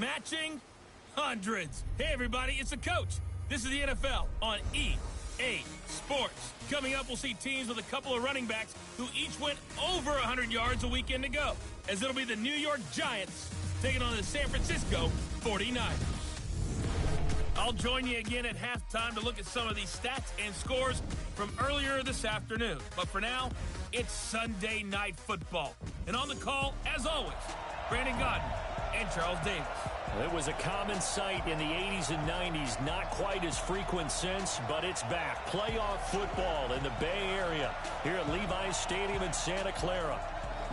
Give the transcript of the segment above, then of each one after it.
matching hundreds. Hey, everybody, it's the coach. This is the NFL on EA Sports. Coming up, we'll see teams with a couple of running backs who each went over 100 yards a weekend ago, as it'll be the New York Giants taking on the San Francisco 49ers. I'll join you again at halftime to look at some of these stats and scores from earlier this afternoon. But for now, it's Sunday Night Football. And on the call, as always, Brandon Godden and Charles Davis. It was a common sight in the 80s and 90s, not quite as frequent since, but it's back. Playoff football in the Bay Area here at Levi's Stadium in Santa Clara.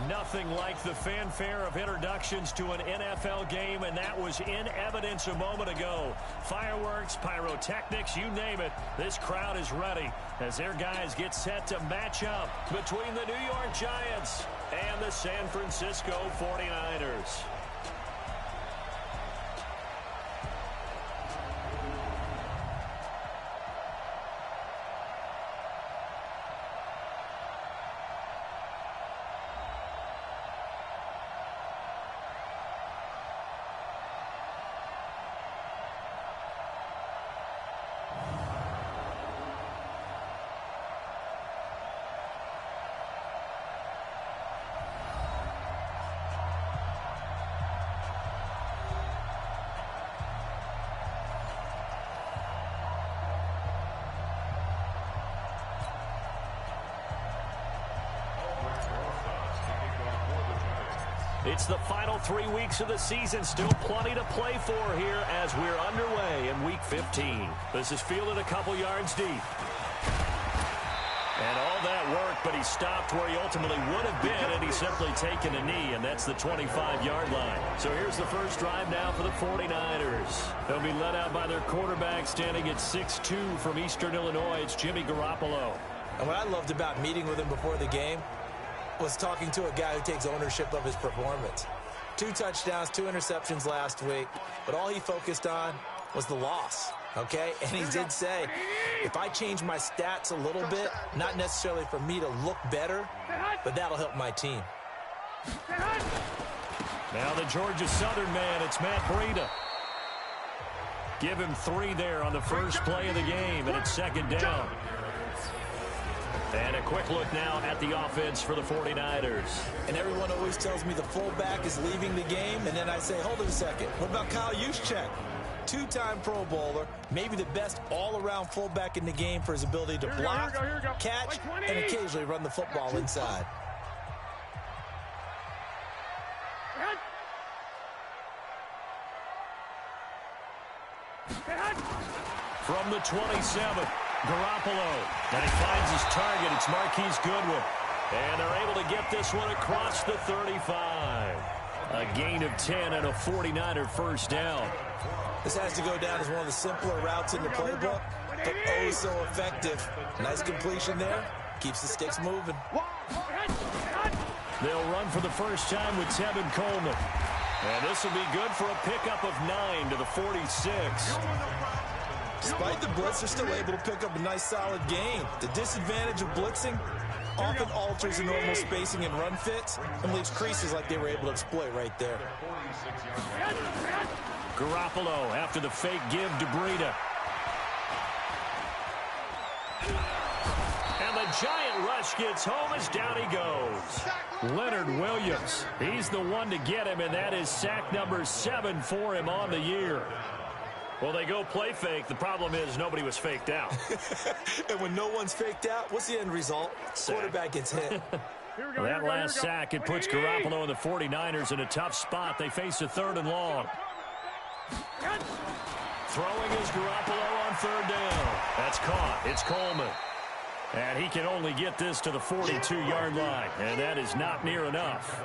Nothing like the fanfare of introductions to an NFL game, and that was in evidence a moment ago. Fireworks, pyrotechnics, you name it. This crowd is ready as their guys get set to match up between the New York Giants and the San Francisco 49ers. It's the final 3 weeks of the season. Still plenty to play for here as we're underway in Week 15. This is fielded a couple yards deep. And all that work, but he stopped where he ultimately would have been had he simply taken a knee, and that's the 25-yard line. So here's the first drive now for the 49ers. They'll be led out by their quarterback standing at 6'2" from Eastern Illinois. It's Jimmy Garoppolo. And what I loved about meeting with him before the game was talking to a guy who takes ownership of his performance. 2 touchdowns, 2 interceptions last week, but all he focused on was the loss, okay? And he did say, if I change my stats a little bit, not necessarily for me to look better, but that'll help my team. Now the Georgia Southern man, it's Matt Breida. Give him 3 there on the first play of the game, and it's second down. And a quick look now at the offense for the 49ers. And everyone always tells me the fullback is leaving the game, and then I say, hold it a second. What about Kyle Juszczyk? 2-time Pro Bowler, maybe the best all-around fullback in the game for his ability to block, catch, and occasionally run the football inside. From the 27, Garoppolo. And he finds his target. It's Marquise Goodwin. And they're able to get this one across the 35. A gain of 10 and a 49er first down. This has to go down as one of the simpler routes in the playbook, but oh so effective. Nice completion there. Keeps the sticks moving. They'll run for the first time with Tevin Coleman. And this will be good for a pickup of 9 to the 46. Despite the blitz, they're still able to pick up a nice solid gain. The disadvantage of blitzing often alters the normal spacing and run fits and leaves creases like they were able to exploit right there. Garoppolo after the fake give to Breida. And the giant rush gets home as down he goes. Leonard Williams, he's the one to get him, and that is sack number 7 for him on the year. Well, they go play fake. The problem is nobody was faked out. And when no one's faked out, what's the end result? Sack. Quarterback gets hit. That last sack, it puts Garoppolo and the 49ers in a tough spot. They face a 3rd and long. Throwing is Garoppolo on 3rd down. That's caught. It's Coleman. And he can only get this to the 42-yard line. And that is not near enough.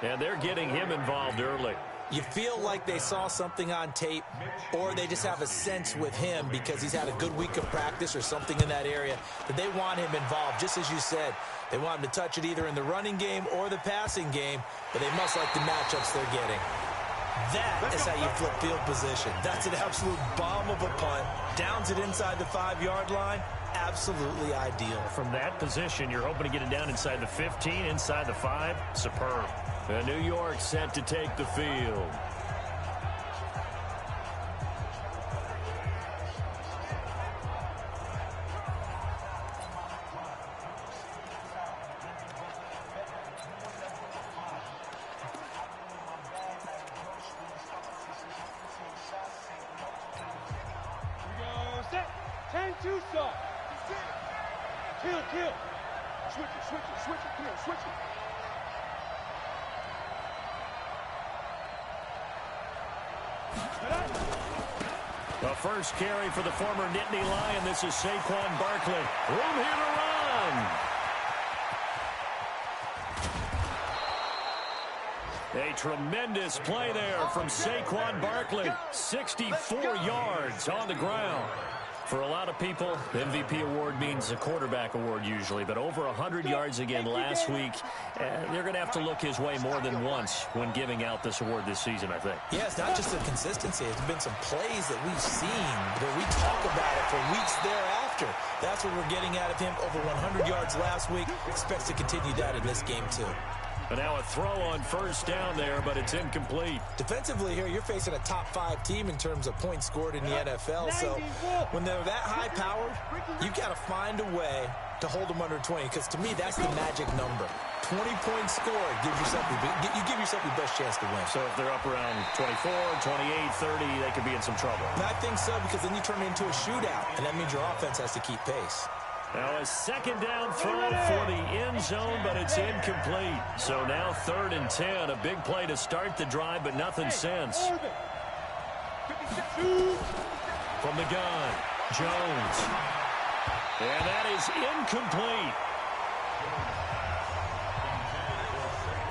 And they're getting him involved early. You feel like they saw something on tape, or they just have a sense with him because he's had a good week of practice or something in that area that they want him involved. Just as you said, they want him to touch it either in the running game or the passing game, but they must like the matchups they're getting. That is how you flip field position. That's an absolute bomb of a punt. Downs it inside the 5-yard line. Absolutely ideal. From that position, you're hoping to get it down inside the 15, inside the 5. Superb. And New York set to take the field. And too soft. Kill. Switch it. Come on, switch it. The first carry for the former Nittany Lion. This is Saquon Barkley. Room here to run. A tremendous play there from Saquon Barkley. 64 yards on the ground. For a lot of people, the MVP award means a quarterback award usually, but over 100 yards again last week. They're going to have to look his way more than once when giving out this award this season, I think. Yeah, it's not just the consistency. It's been some plays that we've seen, but we talk about it for weeks thereafter. That's what we're getting out of him. Over 100 yards last week. Expects to continue that in this game, too. But now a throw on first down there, but it's incomplete. Defensively here, you're facing a top-5 team in terms of points scored in the NFL. So when they're that high-powered, you've got to find a way to hold them under 20, because to me, that's the magic number. 20 points scored gives yourself you give yourself the best chance to win. So if they're up around 24, 28, 30, they could be in some trouble. And I think so, because then you turn it into a shootout, and that means your offense has to keep pace. Now a second down throw for the end zone, but it's incomplete. So now 3rd and 10. A big play to start the drive, but nothing since. From the gun, Jones. And that is incomplete.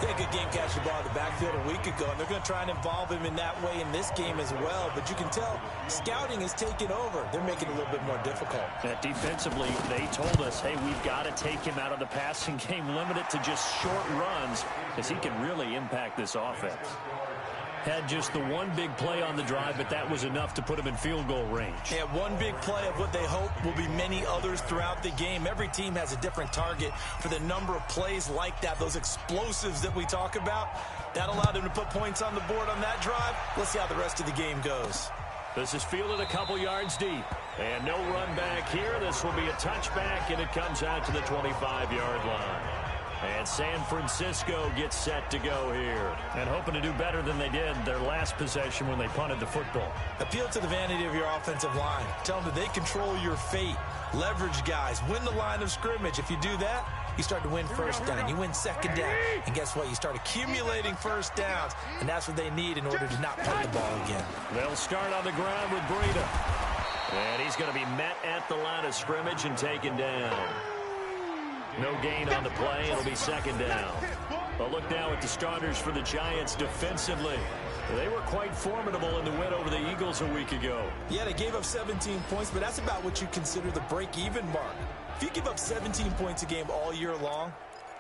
They had a good game catching the ball in the backfield a week ago, and they're going to try and involve him in that way in this game as well. But you can tell scouting is taking over. They're making it a little bit more difficult. Defensively, they told us, hey, we've got to take him out of the passing game, limit it to just short runs, because he can really impact this offense. Had just the one big play on the drive, but that was enough to put him in field goal range. Yeah, one big play of what they hope will be many others throughout the game. Every team has a different target for the number of plays like that, those explosives that we talk about. That allowed them to put points on the board on that drive. Let's see how the rest of the game goes. This is fielded a couple yards deep. And no run back here. This will be a touchback, and it comes out to the 25-yard line. And San Francisco gets set to go here. And hoping to do better than they did their last possession when they punted the football. Appeal to the vanity of your offensive line. Tell them that they control your fate. Leverage guys. Win the line of scrimmage. If you do that, you start to win first down. You win second down. And guess what? You start accumulating first downs. And that's what they need in order to not punt the ball again. They'll start on the ground with Breida. And he's going to be met at the line of scrimmage and taken down. No gain on the play. It'll be second down. But look now at the starters for the Giants defensively. They were quite formidable in the win over the Eagles a week ago. Yeah, they gave up 17 points, but that's about what you consider the break-even mark. If you give up 17 points a game all year long,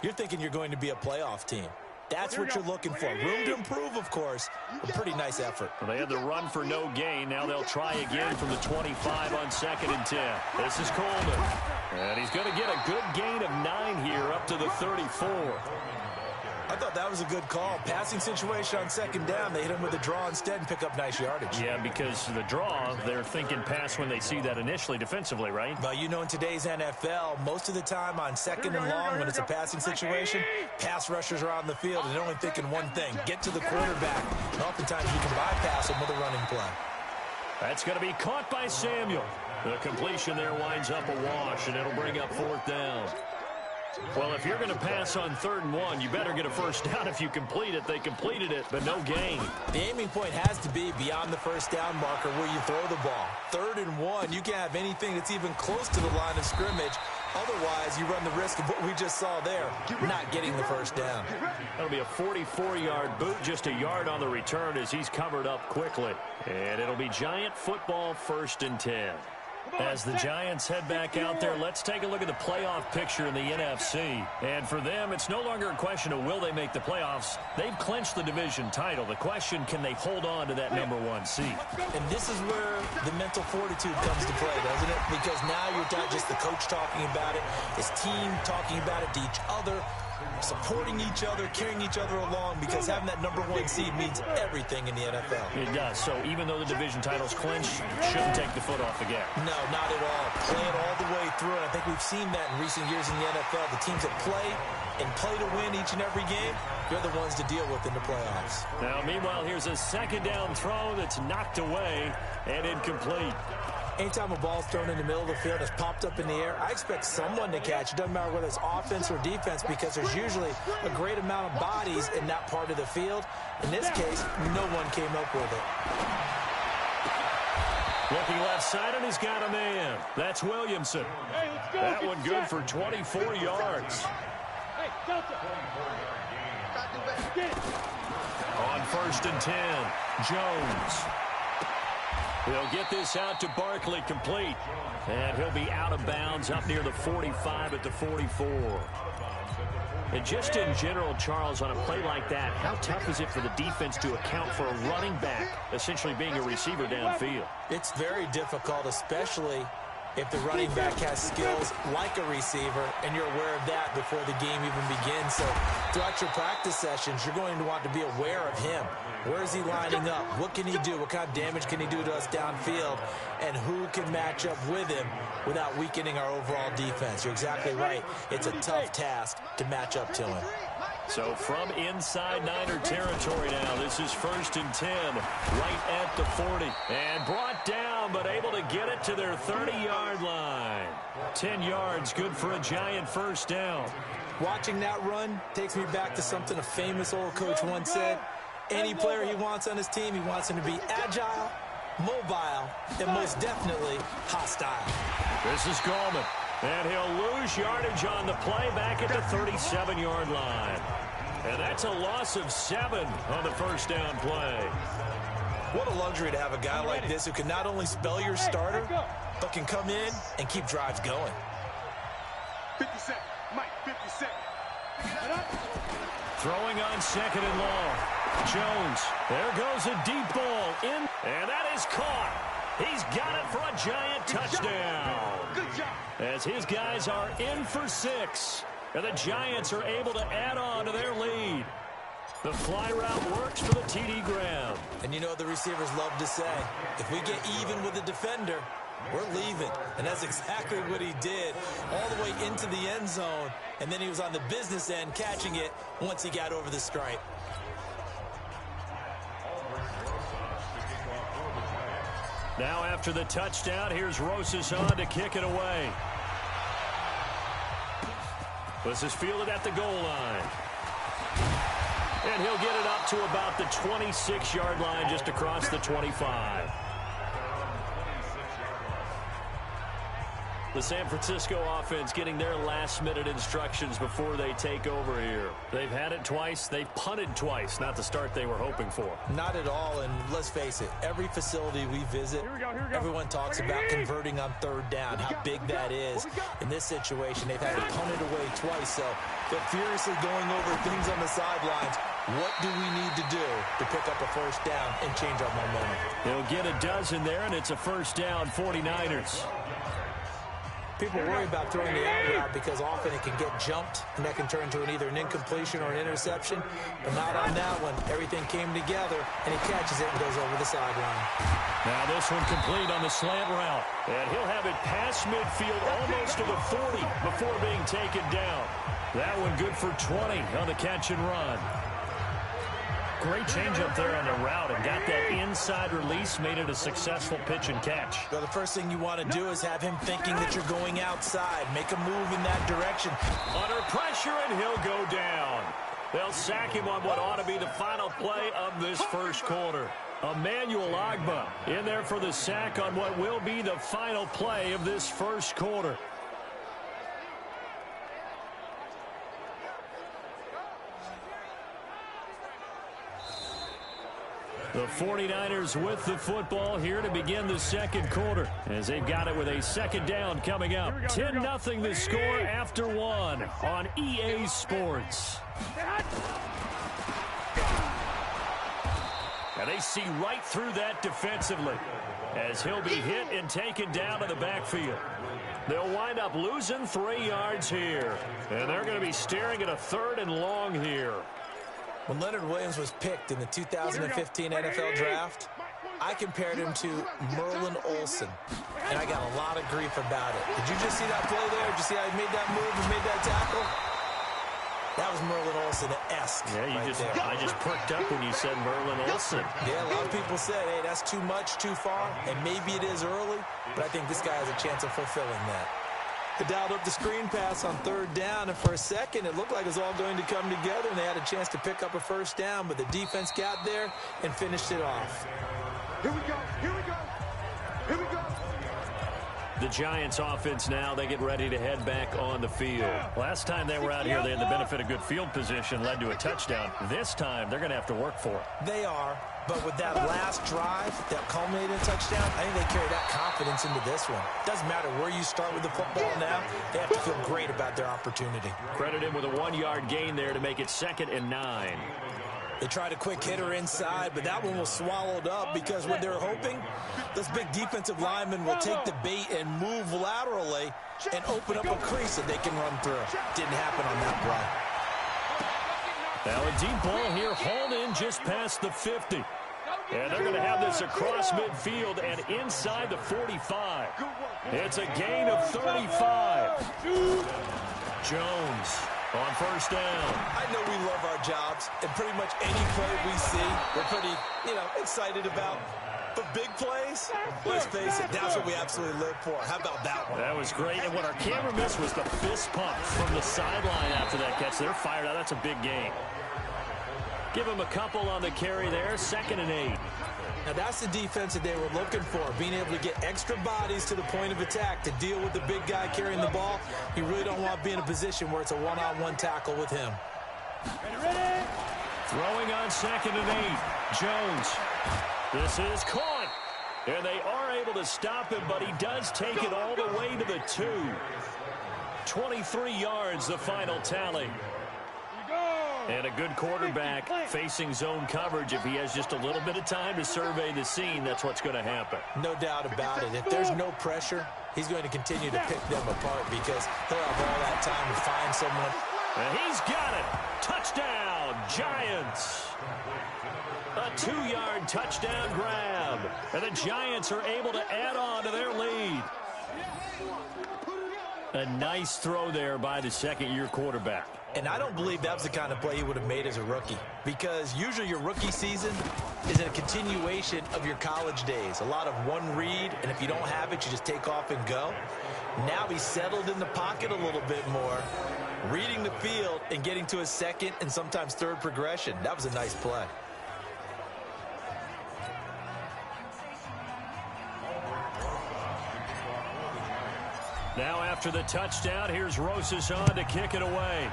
you're thinking you're going to be a playoff team. That's what you're looking for. Room to improve, of course. A pretty nice effort. Well, they had the run for no gain. Now they'll try again from the 25 on 2nd and 10. This is Coleman. And he's going to get a good gain of 9 here up to the 34. I thought that was a good call. Passing situation on 2nd down. They hit him with a draw instead and pick up nice yardage. Yeah, because the draw, they're thinking pass when they see that initially defensively, right? Well, you know, in today's NFL, most of the time on 2nd and long, when it's a passing situation, pass rushers are on the field and they're only thinking one thing, get to the quarterback. And oftentimes you can bypass them with a running play. That's going to be caught by Samuel. The completion there winds up a wash, and it'll bring up 4th down. Well, if you're going to pass on 3rd and 1, you better get a first down if you complete it. They completed it, but no gain. The aiming point has to be beyond the first down marker where you throw the ball. 3rd and 1, you can't have anything that's even close to the line of scrimmage. Otherwise, you run the risk of what we just saw there, not getting the first down. That'll be a 44-yard boot, just a yard on the return as he's covered up quickly. And it'll be Giant football 1st and 10. As the Giants head back out there, let's take a look at the playoff picture in the NFC. And for them, it's no longer a question of will they make the playoffs. They've clinched the division title. The question, can they hold on to that #1 seed? And this is where the mental fortitude comes to play, doesn't it? Because now you're not just the coach talking about it, it's team talking about it to each other, supporting each other, carrying each other along, because having that #1 seed means everything in the NFL. It does. So even though the division title's clinched, shouldn't take the foot off the gas. No, not at all. Play it all the way through, and I think we've seen that in recent years in the NFL. The teams that play and play to win each and every game, they're the ones to deal with in the playoffs. Now, meanwhile, here's a 2nd down throw that's knocked away and incomplete. Anytime a ball's thrown in the middle of the field, it's popped up in the air, I expect someone to catch. It doesn't matter whether it's offense or defense because there's usually a great amount of bodies in that part of the field. In this case, no one came up with it. Looking left side, and he's got a man. That's Williamson. Hey, let's go. That one good for 24 yards. Hey, Delta. Get it. On 1st and 10, Jones. He'll get this out to Barkley, complete. And he'll be out of bounds up near the 45 at the 44. And just in general, Charles, on a play like that, how tough is it for the defense to account for a running back essentially being a receiver downfield? It's very difficult, especially if the running back has skills like a receiver, and you're aware of that before the game even begins. So throughout your practice sessions, you're going to want to be aware of him. Where is he lining up? What can he do? What kind of damage can he do to us downfield? And who can match up with him without weakening our overall defense? You're exactly right. It's a tough task to match up to him. So from inside Niner territory now, this is 1st and 10, right at the 40. And brought down, but able to get it to their 30-yard line. 10 yards, good for a Giant first down. Watching that run takes me back to something a famous old coach once said. Any player he wants on his team, he wants him to be agile, mobile, and most definitely hostile. This is Gallman. And he'll lose yardage on the play back at the 37-yard line. And that's a loss of 7 on the first down play. What a luxury to have a guy like this who can not only spell your starter, but can come in and keep drives going. 50 seconds. Mike, 50 seconds. Throwing on 2nd and long. Jones. There goes a deep ball in. And that is caught. He's got it for a Giant touchdown. Good job. As his guys are in for 6. And the Giants are able to add on to their lead. The fly route works for the TD grab. And you know what the receivers love to say? If we get even with the defender, we're leaving. And that's exactly what he did, all the way into the end zone. And then he was on the business end catching it once he got over the stripe. Now after the touchdown, here's Rosas on to kick it away. This is fielded at the goal line. And he'll get it up to about the 26-yard line, just across the 25. The San Francisco offense getting their last-minute instructions before they take over here. They've had it twice. They've punted twice. Not the start they were hoping for. Not at all, and let's face it, every facility we visit, everyone talks about converting on 3rd down, how big that is. In this situation, they've had to punt it away twice, so they're furiously going over things on the sidelines. What do we need to do to pick up a 1st down and change our momentum? He'll get a dozen there, and it's a 1st down, 49ers. People worry about throwing the out route because often it can get jumped, and that can turn into either an incompletion or an interception. But not on that one. Everything came together, and he catches it and goes over the sideline. Now this one complete on the slant route. And he'll have it past midfield almost to the 40 before being taken down. That one good for 20 on the catch and run. Great change up there on the route and got that inside release, made it a successful pitch and catch. Well, the first thing you want to do is have him thinking that you're going outside. Make a move in that direction. Under pressure, and he'll go down. They'll sack him on what ought to be the final play of this first quarter. Emmanuel Ogbah in there for the sack on what will be the final play of this first quarter. The 49ers with the football here to begin the second quarter, as they've got it with a 2nd down coming up. 10-0 the score after 1 on EA Sports. And they see right through that defensively, as he'll be hit and taken down to the backfield. They'll wind up losing 3 yards here, and they're going to be staring at a 3rd and long here. When Leonard Williams was picked in the 2015 NFL Draft, I compared him to Merlin Olsen, and I got a lot of grief about it. Did you just see that play there? Did you see how he made that move and made that tackle? That was Merlin Olsen-esque. Yeah, I just perked up when you said Merlin Olsen. Yeah, a lot of people said, hey, that's too much, too far, and maybe it is early, but I think this guy has a chance of fulfilling that. They dialed up the screen pass on 3rd down, and for a second, it looked like it was all going to come together, and they had a chance to pick up a 1st down, but the defense got there and finished it off. Here we go, here we go, here we go. The Giants offense now, they get ready to head back on the field. Last time they were out here, they had the benefit of good field position, led to a touchdown. This time, they're going to have to work for it. They are, but with that last drive that culminated in a touchdown, I think they carry that confidence into this one. Doesn't matter where you start with the football now, they have to feel great about their opportunity. Credit him with a 1-yard gain there to make it 2nd and 9. They tried a quick hitter inside, but that one was swallowed up because what they're hoping, those big defensive linemen will take the bait and move laterally and open up a crease that they can run through. Didn't happen on that play. Now a deep ball here, hauled in just past the 50. And they're going to have this across midfield and inside the 45. It's a gain of 35. Jones on 1st down. I know we love our jobs, and pretty much any play we see, we're pretty, excited about. But big plays, let's face it, that's what we absolutely live for. How about that one? That was great, and what our camera missed was the fist pump from the sideline after that catch. They're fired out. That's a big gain. Give him a couple on the carry there, 2nd and 8. Now, that's the defense that they were looking for, being able to get extra bodies to the point of attack to deal with the big guy carrying the ball. You really don't want to be in a position where it's a one-on-one tackle with him. Ready? Throwing on 2nd and 8. Jones. This is caught. And they are able to stop him, but he does take it all the way to the 2. 23 yards, the final tally. And a good quarterback facing zone coverage. If he has just a little bit of time to survey the scene, that's what's going to happen. No doubt about it. If there's no pressure, he's going to continue to pick them apart because he'll have all that time to find someone. And he's got it. Touchdown, Giants. A 2-yard touchdown grab. And the Giants are able to add on to their lead. A nice throw there by the 2nd-year quarterback. And I don't believe that was the kind of play he would have made as a rookie, because usually your rookie season is a continuation of your college days. A lot of one read, and if you don't have it, you just take off and go. Now he's settled in the pocket a little bit more, reading the field and getting to his 2nd and sometimes 3rd progression. That was a nice play. Now after the touchdown, here's Rosas on to kick it away.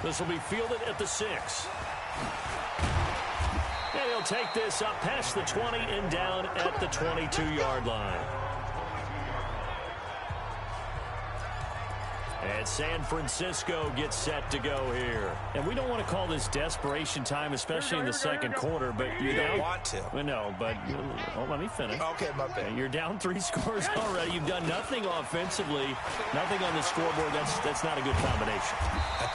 This will be fielded at the 6. And he'll take this up past the 20 and down at the 22-yard line. And San Francisco gets set to go here. And we don't want to call this desperation time, especially in the 2nd quarter, but you don't want to. No, but let me finish. Okay, my bad. You're down 3 scores already. You've done nothing offensively, nothing on the scoreboard. That's not a good combination. I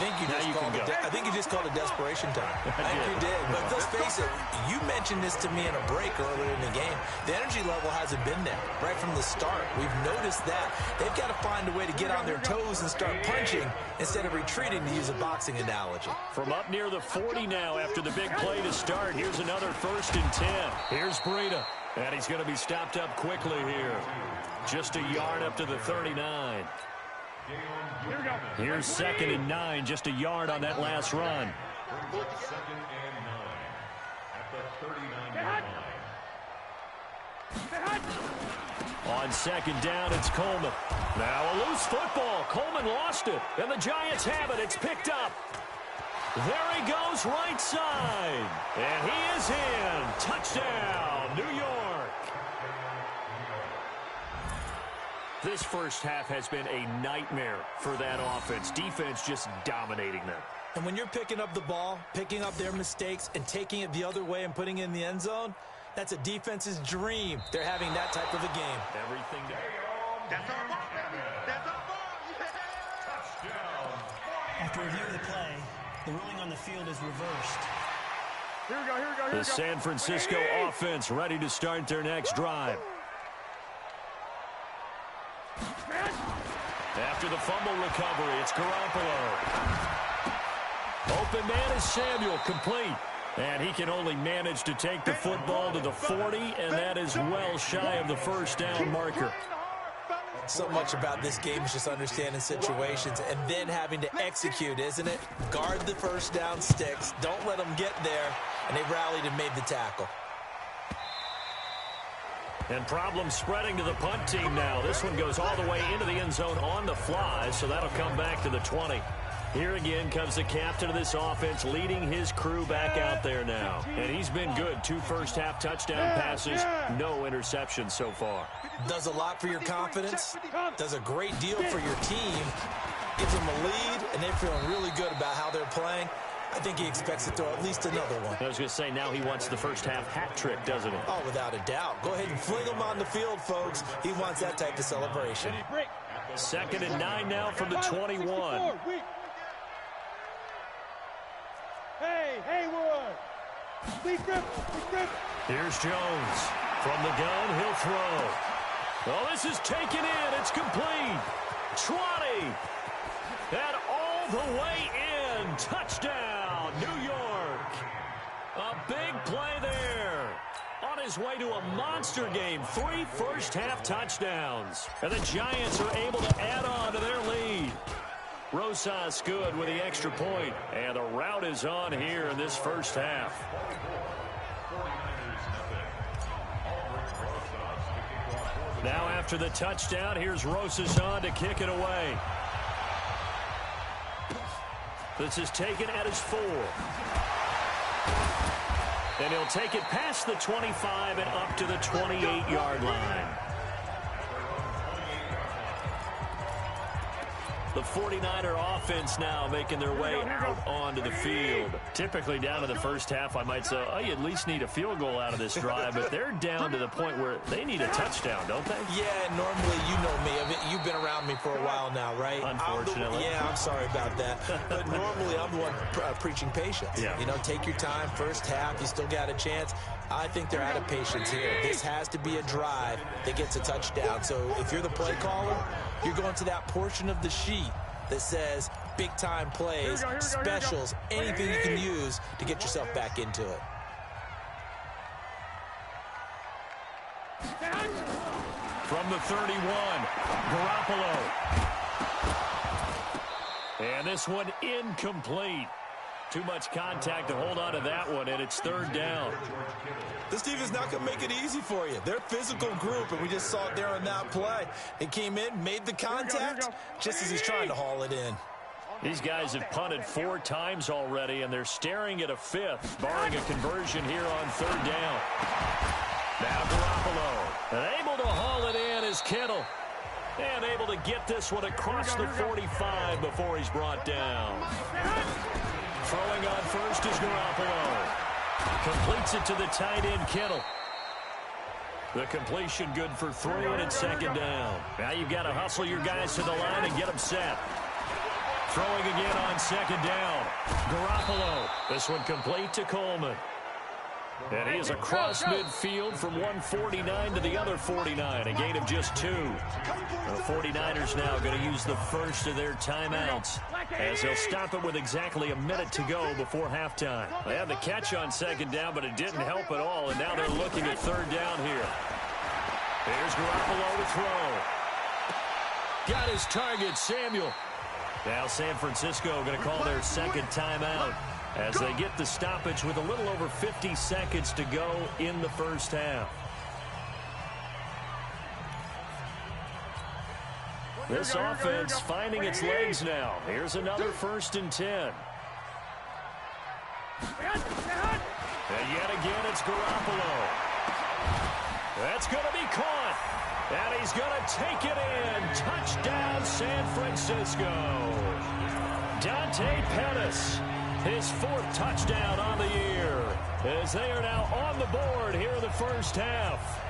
think you just called it desperation time. I think you did. But let's face it, you mentioned this to me in a break earlier in the game. The energy level hasn't been there right from the start. We've noticed that. They've got to find a way to get on their toes and start punching instead of retreating, to use a boxing analogy. From up near the 40 now after the big play to start. Here's another 1st and 10. Here's Breida. And he's going to be stopped up quickly here. Just a yard up to the 39. Here's 2nd and 9. Just a yard on that last run. On 2nd down, it's Coleman. Now a loose football. Coleman lost it, and the Giants have it. It's picked up. There he goes, right side. And he is in. Touchdown, New York. This first half has been a nightmare for that offense. Defense just dominating them. And when you're picking up the ball, picking up their mistakes, and taking it the other way and putting it in the end zone, that's a defense's dream. They're having that type of a game. Everything down. That's our ball, baby. That's our ball. Yeah. After review of the play, the ruling on the field is reversed. Here we go, here we go, here we go. The San Francisco offense ready to start their next drive. After the fumble recovery, it's Garoppolo. Open man is Samuel, complete. And he can only manage to take the football to the 40, and that is well shy of the first down marker. So much about this game is just understanding situations and then having to execute, isn't it? Guard the first down sticks. Don't let them get there. And they rallied and made the tackle. And problems spreading to the punt team now. This one goes all the way into the end zone on the fly, so that'll come back to the 20. Here again comes the captain of this offense leading his crew back out there now. And he's been good. 2 first-half touchdown passes, no interceptions so far. Does a lot for your confidence, does a great deal for your team, gives them a lead, and they're feeling really good about how they're playing. I think he expects to throw at least another one. I was going to say, now he wants the first-half hat trick, doesn't he? Oh, without a doubt. Go ahead and fling him on the field, folks. He wants that type of celebration. 2nd and 9 now from the 21. Hey, Haywood! Here's Jones. From the gun, he'll throw. Oh, this is taken in. It's complete. 20. And all the way in. Touchdown, New York. A big play there. On his way to a monster game. 3 first-half touchdowns. And the Giants are able to add on to their lead. Rosas good with the extra point. And the route is on here in this first half. Now after the touchdown, here's Rosas on to kick it away. This is taken at his 4. And he'll take it past the 25 and up to the 28-yard line. The 49er offense now making their way out onto the field. Typically down to the first half, I might say, oh, you at least need a field goal out of this drive, but they're down to the point where they need a touchdown, don't they? Yeah, normally you know me. I mean, you've been around me for a while now, right? Unfortunately. I'm sorry about that. But normally I'm the one preaching patience. Yeah. You know, take your time. First half, you still got a chance. I think they're out of patience here. This has to be a drive that gets a touchdown. So if you're the play caller, you're going to that portion of the sheet that says big-time plays, specials, anything you can use to get yourself back into it. From the 31, Garoppolo. And this one incomplete. Too much contact to hold on to that one, and it's 3rd down. This team is not going to make it easy for you. They're a physical group, and we just saw it there on that play. It came in, made the contact, just as he's trying to haul it in. These guys have punted 4 times already, and they're staring at a 5th, barring a conversion here on 3rd down. Now Garoppolo, and able to haul it in is Kittle. And able to get this one across the 45 before he's brought down. Throwing on first is Garoppolo. Completes it to the tight end, Kittle. The completion good for 3, and it's 2nd down. Now you've got to hustle your guys to the line and get them set. Throwing again on 2nd down. Garoppolo. This one complete to Coleman. And he is across midfield from 149 to the other 49, a gain of just 2. The 49ers now going to use the first of their timeouts as they'll stop it with exactly a minute to go before halftime. They had the catch on 2nd down, but it didn't help at all, and now they're looking at 3rd down here. Here's Garoppolo to throw. Got his target, Samuel. Now San Francisco going to call their 2nd timeout as they get the stoppage with a little over 50 seconds to go in the first half. This offense finding its legs now. Here's another 1st and 10. And yet again, it's Garoppolo. That's going to be caught. And he's going to take it in. Touchdown, San Francisco. Dante Pettis. His 4th touchdown on the year as they are now on the board here in the first half.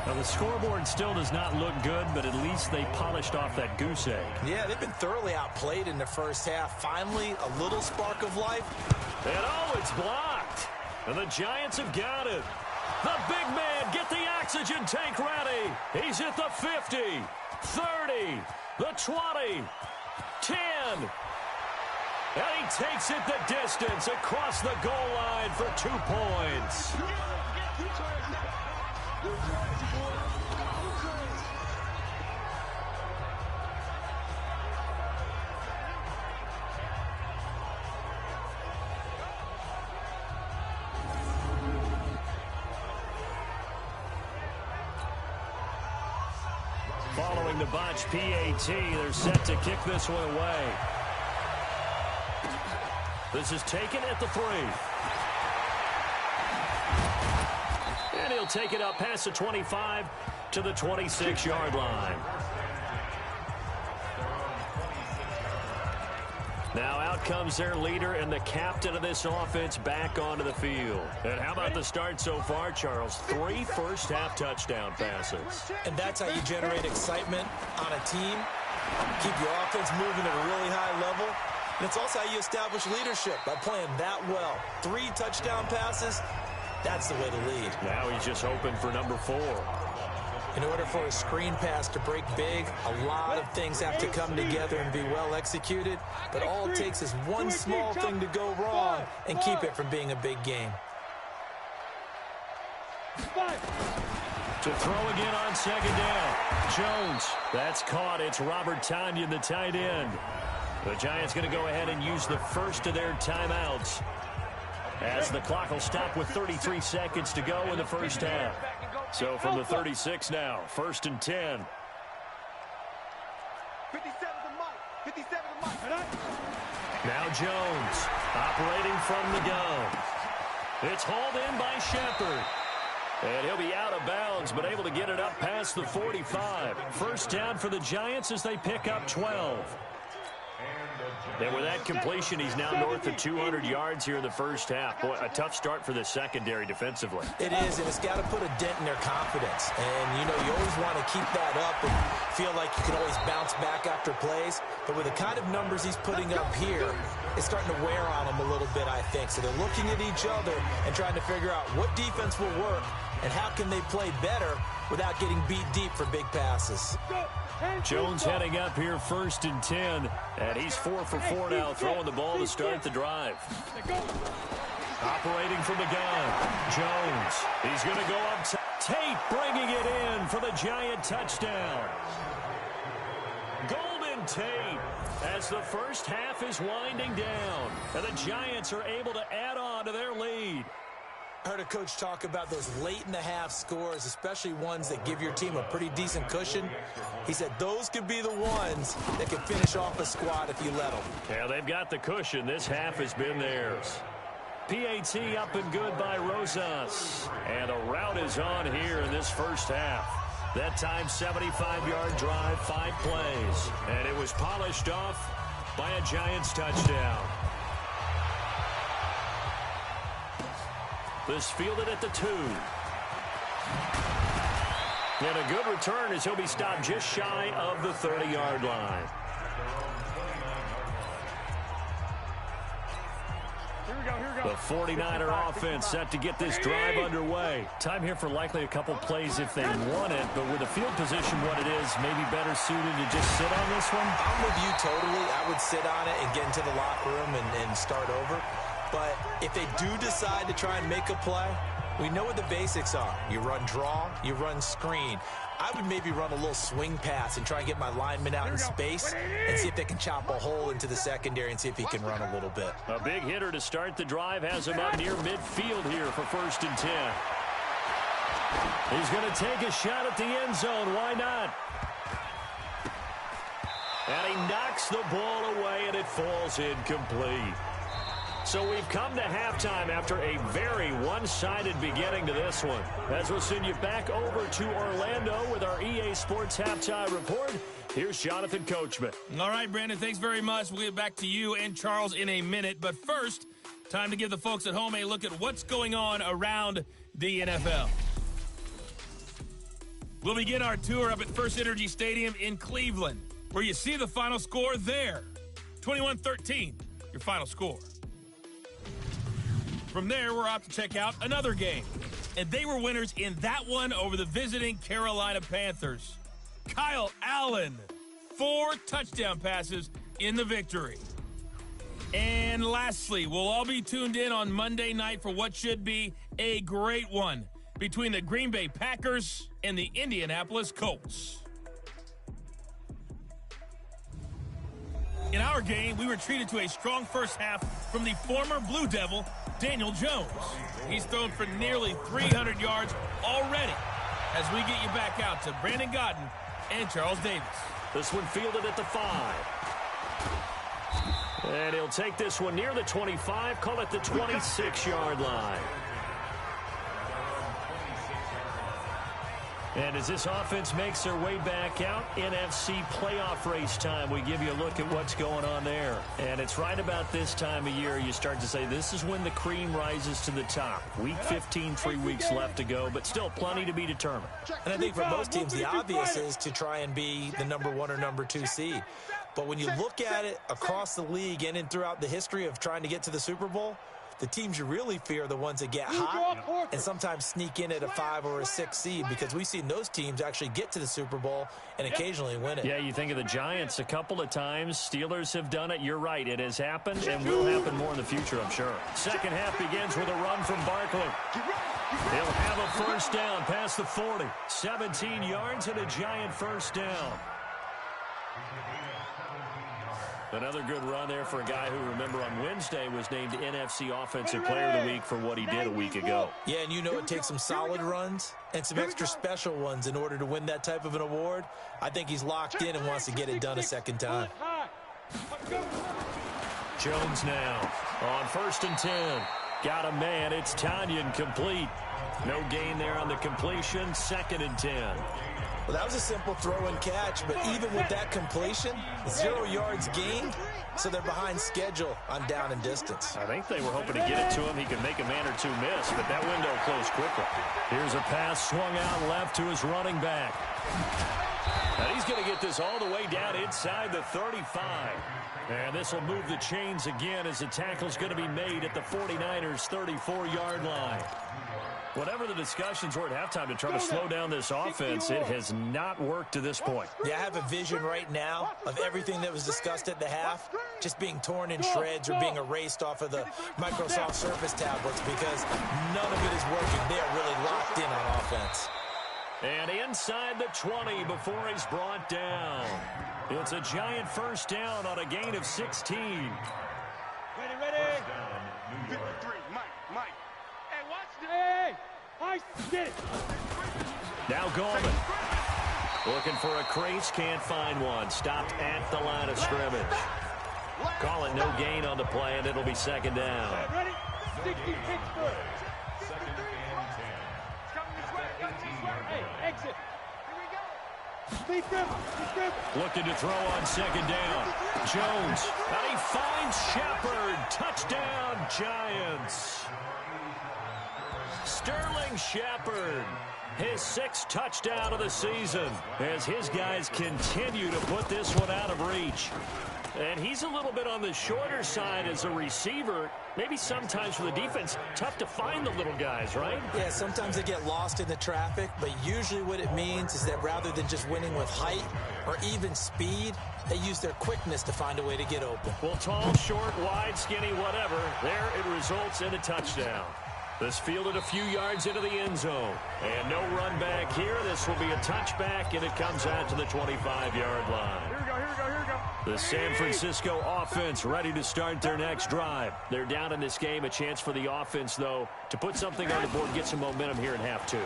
Now the scoreboard still does not look good, but at least they polished off that goose egg. Yeah, they've been thoroughly outplayed in the first half. Finally, a little spark of life. And oh, it's blocked. And the Giants have got it. The big man, get the Oxygen tank ready. He's at the 50, 30, the 20, 10. And he takes it the distance across the goal line for 2 points. Following the botch PAT, they're set to kick this one away. This is taken at the 3. And he'll take it up past the 25 to the 26-yard line. Now out comes their leader and the captain of this offense back onto the field. And how about the start so far, Charles? 3 first-half touchdown passes. And that's how you generate excitement on a team. Keep your offense moving at a really high level. And it's also how you establish leadership, by playing that well. 3 touchdown passes, that's the way to lead. Now he's just hoping for number 4. In order for a screen pass to break big, a lot of things have to come together and be well executed. But all it takes is one small thing to go wrong and keep it from being a big game. To throw again on 2nd down. Jones, that's caught. It's Robert Tonyan, the tight end. The Giants going to go ahead and use the first of their timeouts, as the clock will stop with 33 seconds to go in the first half. So from the 36 now, 1st and 10. 57 the mic. 57 the mic. Now Jones operating from the gun. It's hauled in by Shepard. And he'll be out of bounds, but able to get it up past the 45. First down for the Giants as they pick up 12. And with that completion, he's now north of 200 yards here in the first half. Boy, a tough start for the secondary defensively. It is, and it's got to put a dent in their confidence. And, you know, you always want to keep that up and feel like you can always bounce back after plays. But with the kind of numbers he's putting up here, it's starting to wear on them a little bit, I think. So they're looking at each other and trying to figure out what defense will work and how can they play better without getting beat deep for big passes. Jones heading up here 1st and 10, and he's 4 for 4 now, throwing the ball to start the drive. Operating from the gun, Jones. He's going to go up. Tate bringing it in for the Giant touchdown. Golden Tate, as the first half is winding down, and the Giants are able to add on to their lead. I heard a coach talk about those late-in-the-half scores, especially ones that give your team a pretty decent cushion. He said those could be the ones that can finish off a squad if you let them. Yeah, they've got the cushion. This half has been theirs. PAT up and good by Rosas. And a route is on here in this first half. That time, 75-yard drive, 5 plays. And it was polished off by a Giants touchdown. This fielded at the 2. And a good return as he'll be stopped just shy of the 30-yard line. The 49er offense set to get this drive underway. Time here for likely a couple plays if they want it, but with the field position what it is, maybe better suited to just sit on this one? I'm with you totally. I would sit on it and get into the locker room and start over. But if they do decide to try and make a play, we know what the basics are. You run draw, you run screen. I would maybe run a little swing pass and try and get my lineman out in space and see if they can chop a hole into the secondary and see if he can run a little bit. A big hitter to start the drive has him up near midfield here for 1st and 10. He's going to take a shot at the end zone. Why not? And he knocks the ball away, and it falls incomplete. So we've come to halftime after a very one-sided beginning to this one. As we'll send you back over to Orlando with our EA Sports Halftime Report, here's Jonathan Coachman. All right, Brandon, thanks very much. We'll get back to you and Charles in a minute. But first, time to give the folks at home a look at what's going on around the NFL. We'll begin our tour up at First Energy Stadium in Cleveland, where you see the final score there. 21-13, your final score. From there, we're off to check out another game. and they were winners in that one over the visiting Carolina Panthers. Kyle Allen, 4 touchdown passes in the victory. And lastly, we'll all be tuned in on Monday night for what should be a great one between the Green Bay Packers and the Indianapolis Colts. In our game, we were treated to a strong first half from the former Blue Devil, Daniel Jones. He's thrown for nearly 300 yards already as we get you back out to Brandon Godden and Charles Davis. This one fielded at the 5. And he'll take this one near the 25, call it the 26-yard line. And as this offense makes their way back out, NFC playoff race time, we give you a look at what's going on there. And it's right about this time of year you start to say this is when the cream rises to the top. Week 15, 3 weeks left to go, but still plenty to be determined. And I think for most teams, the obvious is to try and be the number 1 or number 2 seed. But when you look at it across the league and throughout the history of trying to get to the Super Bowl, the teams you really fear are the ones that get hot and sometimes sneak in at a 5 or a 6 seed, because we've seen those teams actually get to the Super Bowl and occasionally win it. Yeah, you think of the Giants a couple of times. Steelers have done it. You're right. It has happened and will happen more in the future, I'm sure. Second half begins with a run from Barkley. He'll have a first down past the 40. 17 yards and a Giant first down. Another good run there for a guy who, remember, on Wednesday was named NFC Offensive Player of the Week for what he did a week ago. Yeah, and you know it takes some solid runs and some extra special ones in order to win that type of an award. I think he's locked in and wants to get it done a second time. Jones now on 1st and 10. Got a man. It's Tanyan complete. No gain there on the completion. 2nd and 10. Well, that was a simple throw and catch, but even with that completion, 0 yards gained, so they're behind schedule on down and distance. I think they were hoping to get it to him. He could make a man or two miss, but that window closed quickly. Here's a pass swung out left to his running back. And he's going to get this all the way down inside the 35. And this will move the chains again as the tackle's going to be made at the 49ers' 34-yard line. Whatever the discussions were at halftime to try to slow down this offense, it has not worked to this point. Yeah, I have a vision right now of everything that was discussed at the half just being torn in shreds or being erased off of the Microsoft Surface tablets, because none of it is working. They are really locked in on offense. And inside the 20 before he's brought down. It's a Giant first down on a gain of 16. Ready. 53, Mike. Hey, watch this. Hey, I get it. Now Gorman. Looking for a crease, can't find one. Stopped at the line of scrimmage. Call it no gain on the play, and it'll be 2nd down. Ready? 60 Pittsburgh. 53, coming this way. Hey, exit. Here we go. Speak them. Looking to throw on 2nd down. Jones. And he finds Shepard. Touchdown, Giants. Sterling Shepard. His 6th touchdown of the season as his guys continue to put this one out of reach. And he's a little bit on the shorter side as a receiver. Maybe sometimes for the defense, tough to find the little guys, right? Yeah, sometimes they get lost in the traffic, but usually what it means is that rather than just winning with height or even speed, they use their quickness to find a way to get open. Well, tall, short, wide, skinny, whatever, there it results in a touchdown. This fielded a few yards into the end zone. And no run back here. This will be a touchback, and it comes out to the 25-yard line. Here we go. The San Francisco offense ready to start their next drive. They're down in this game. A chance for the offense, though, to put something on the board, get some momentum here in half 2.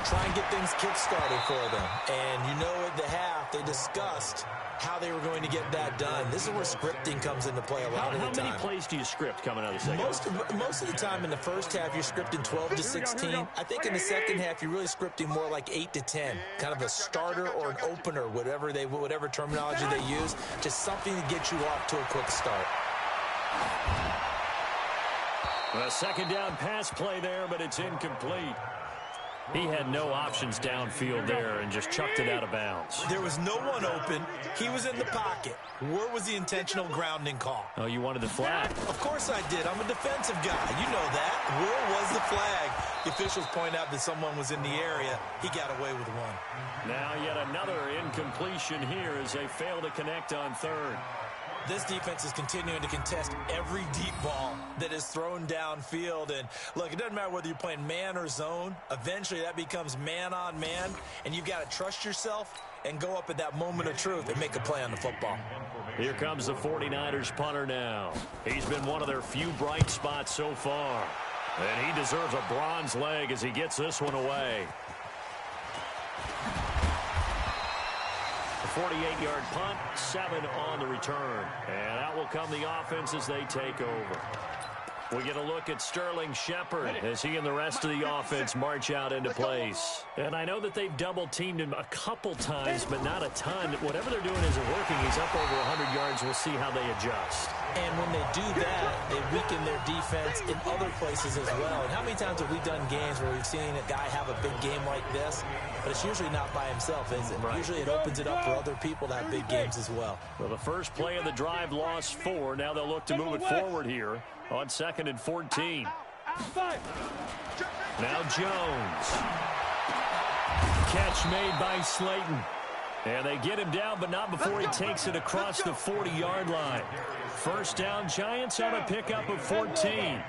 Try and get things kick-started for them. And you know at the half, they discussed how they were going to get that done. This is where scripting comes into play a lot of the time. How many plays do you script coming out of the second half? Most of the time in the first half, you're scripting 12 to 16. I think in the second half, you're really scripting more like 8 to 10. Kind of a starter or an opener, whatever terminology they use. Just something to get you off to a quick start. A 2nd down pass play there, but it's incomplete. He had no options downfield there and just chucked it out of bounds. There was no one open. He was in the pocket. Where was the intentional grounding call? Oh, you wanted the flag? Of course I did. I'm a defensive guy. You know that. Where was the flag? The officials point out that someone was in the area. He got away with one. Now yet another incompletion here as they fail to connect on third. This defense is continuing to contest every deep ball that is thrown downfield. And, look, it doesn't matter whether you're playing man or zone. Eventually, that becomes man-on-man, and you've got to trust yourself and go up at that moment of truth and make a play on the football. Here comes the 49ers punter now. He's been one of their few bright spots so far. And he deserves a bronze leg as he gets this one away. A 48-yard punt, 7 on the return. And out will come the offense as they take over. We get a look at Sterling Shepard as he and the rest of the offense march out into place. And I know that they've double-teamed him a couple times, but not a ton. Whatever they're doing isn't working. He's up over 100 yards. We'll see how they adjust. And when they do that, they weaken their defense in other places as well. And how many times have we done games where we've seen a guy have a big game like this, but it's usually not by himself, is it? Right. Usually it opens it up for other people to have big games as well. Well, the first play of the drive lost 4. Now they'll look to move it forward here on 2nd and 14. Now Jones. Catch made by Slayton. And they get him down, but not before he takes it across the 40-yard line. First down, Giants on a pickup of 14.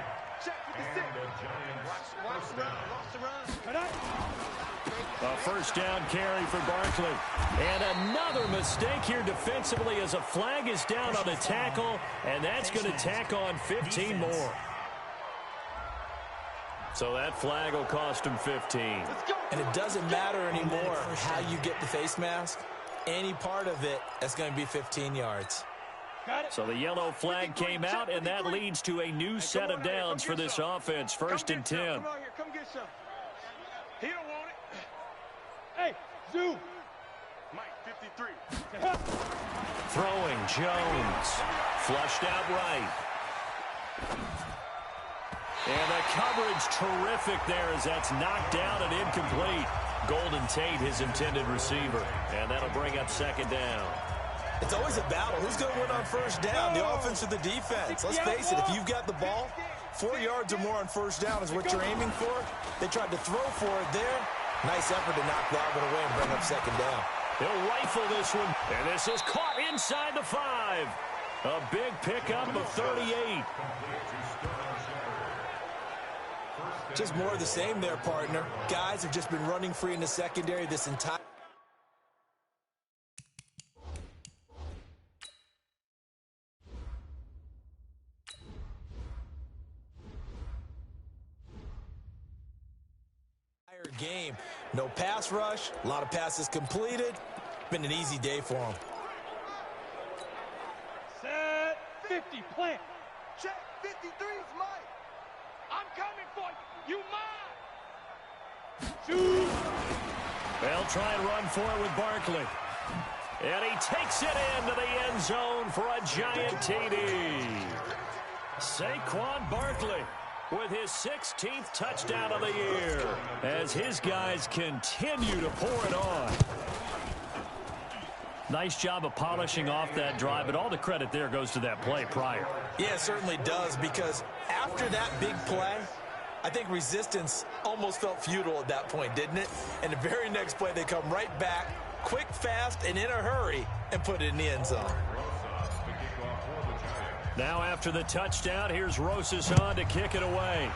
A first down carry for Barkley. And another mistake here defensively as a flag is down on the tackle, and that's going to tack on 15 more. So that flag will cost him 15. And it doesn't matter anymore how you get the face mask. Any part of it, that's going to be 15 yards. So the yellow flag came out, and that leads to a new set of downs for this offense. 1st and 10. Come on here, come get some. He don't want it. Hey, Zoo. Mike, 53. Throwing, Jones. Flushed out right. And the coverage terrific there as that's knocked down and incomplete. Golden Tate, his intended receiver. And that'll bring up 2nd down. It's always a battle. Who's going to win on first down, the offense or the defense? Let's face it, if you've got the ball, 4 yards or more on first down is what you're aiming for. They tried to throw for it there. Nice effort to knock that one away and bring up 2nd down. He'll rifle this one, and this is caught inside the 5. A big pickup of 38. Just more of the same there, partner. Guys have just been running free in the secondary this entire game. No pass rush, a lot of passes completed. Been an easy day for them. Set 50, plant. Check 53 is mine. I'm coming for you. You mine. Shoot. They'll try and run for it with Barkley. And he takes it into the end zone for a giant TD. Saquon Barkley with his 16th touchdown of the year as his guys continue to pour it on. Nice job of polishing off that drive, but all the credit there goes to that play prior. Yeah, it certainly does, because after that big play, I think resistance almost felt futile at that point, didn't it? And the very next play, they come right back, quick, fast, and in a hurry, and put it in the end zone. Now after the touchdown, here's Rosas on to kick it away.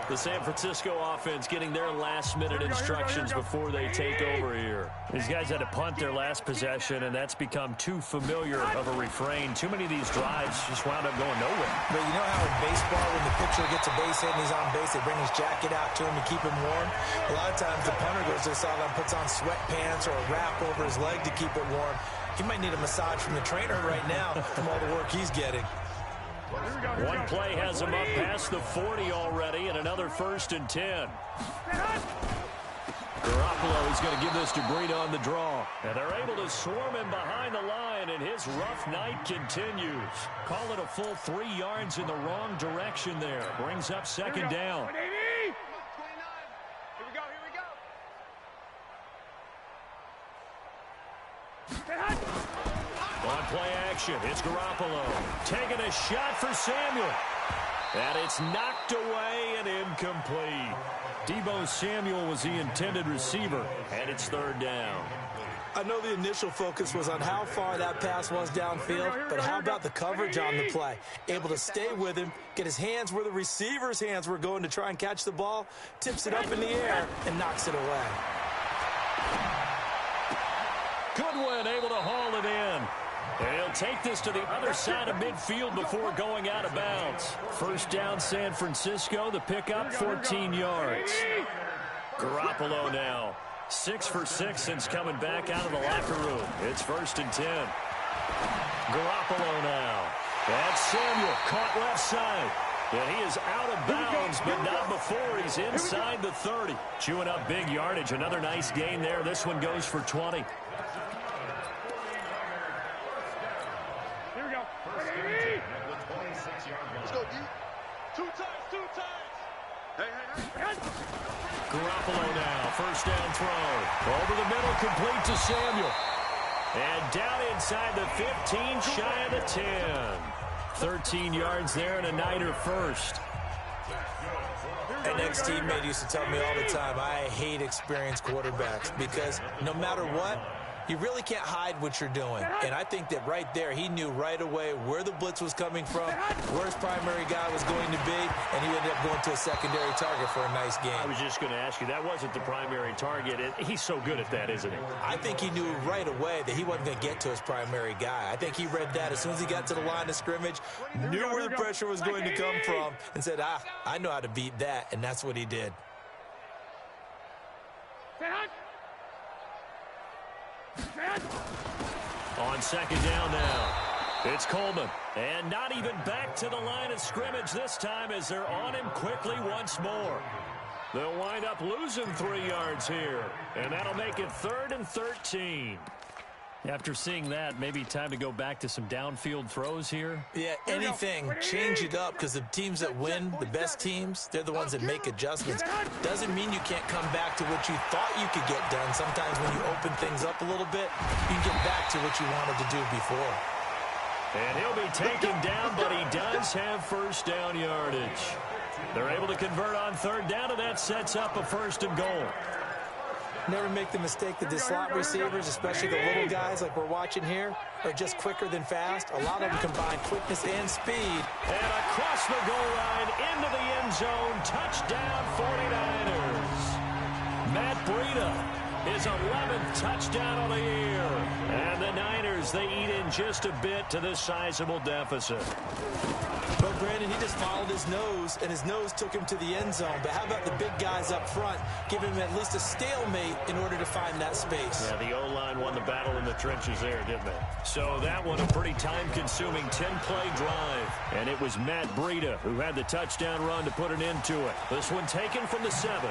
The San Francisco offense getting their last-minute instructions before they take over here. These guys had to punt their last possession, and that's become too familiar of a refrain. Too many of these drives just wound up going nowhere. But you know how in baseball, when the pitcher gets a base hit and he's on base, they bring his jacket out to him to keep him warm? A lot of times the punter goes to the sideline, puts on sweatpants or a wrap over his leg to keep it warm. He might need a massage from the trainer right now from all the work he's getting. One play has him up past the 40 already, and another 1st and 10. Garoppolo is going to give this to Breida on the draw. And they're able to swarm him behind the line, and his rough night continues. Call it a full 3 yards in the wrong direction there. Brings up 2nd down. Here we go. action. It's Garoppolo taking a shot for Samuel. And it's knocked away and incomplete. Deebo Samuel was the intended receiver, and it's third down. I know the initial focus was on how far that pass was downfield, but how about the coverage on the play? Able to stay with him, get his hands where the receiver's hands were going to try and catch the ball, tips it up in the air, and knocks it away. Goodwin able to haul it in. And he'll take this to the other side of midfield before going out of bounds. First down, San Francisco. The pickup, 14 yards. Garoppolo now. 6 for 6 since coming back out of the locker room. It's 1st and 10. Garoppolo now. That's Samuel caught left side. And he is out of bounds, but not before he's inside the 30. Chewing up big yardage. Another nice gain there. This one goes for 20. Let's go, D. Two times. Hey. Garoppolo now, first down throw. Over the middle, complete to Samuel. And down inside the 15, shy of the 10. 13 yards there and a Niner first. An ex-teammate used to tell me all the time, I hate experienced quarterbacks because no matter what, you really can't hide what you're doing. And I think that right there, he knew right away where the blitz was coming from, where his primary guy was going to be, and he ended up going to a secondary target for a nice game. I was just going to ask you, that wasn't the primary target. He's so good at that, isn't he? I think he knew right away that he wasn't going to get to his primary guy. I think he read that as soon as he got to the line of scrimmage, knew where the pressure was going to come from, and said, I know how to beat that, and that's what he did. On second down now, it's Coleman. And not even back to the line of scrimmage this time as they're on him quickly once more. They'll wind up losing 3 yards here. And that'll make it 3rd and 13. After seeing that, maybe time to go back to some downfield throws here. Yeah, anything. Change it up because the teams that win, the best teams, they're the ones that make adjustments. Doesn't mean you can't come back to what you thought you could get done. Sometimes when you open things up a little bit, you can get back to what you wanted to do before. And he'll be taken down, but he does have first down yardage. They're able to convert on third down, and that sets up a 1st and goal. Never make the mistake that the slot receivers, especially the little guys like we're watching here, are just quicker than fast. A lot of them combine quickness and speed. And across the goal line, into the end zone, touchdown 49ers. Matt Breida, his 11th touchdown of the year. And the Niners, they eat in just a bit to this sizable deficit. But Brandon, he just followed his nose, and his nose took him to the end zone. But how about the big guys up front, giving him at least a stalemate in order to find that space? Yeah, the O-line won the battle in the trenches there, didn't they? So that one a pretty time-consuming 10-play drive. And it was Matt Breida who had the touchdown run to put an end to it. This one taken from the 7.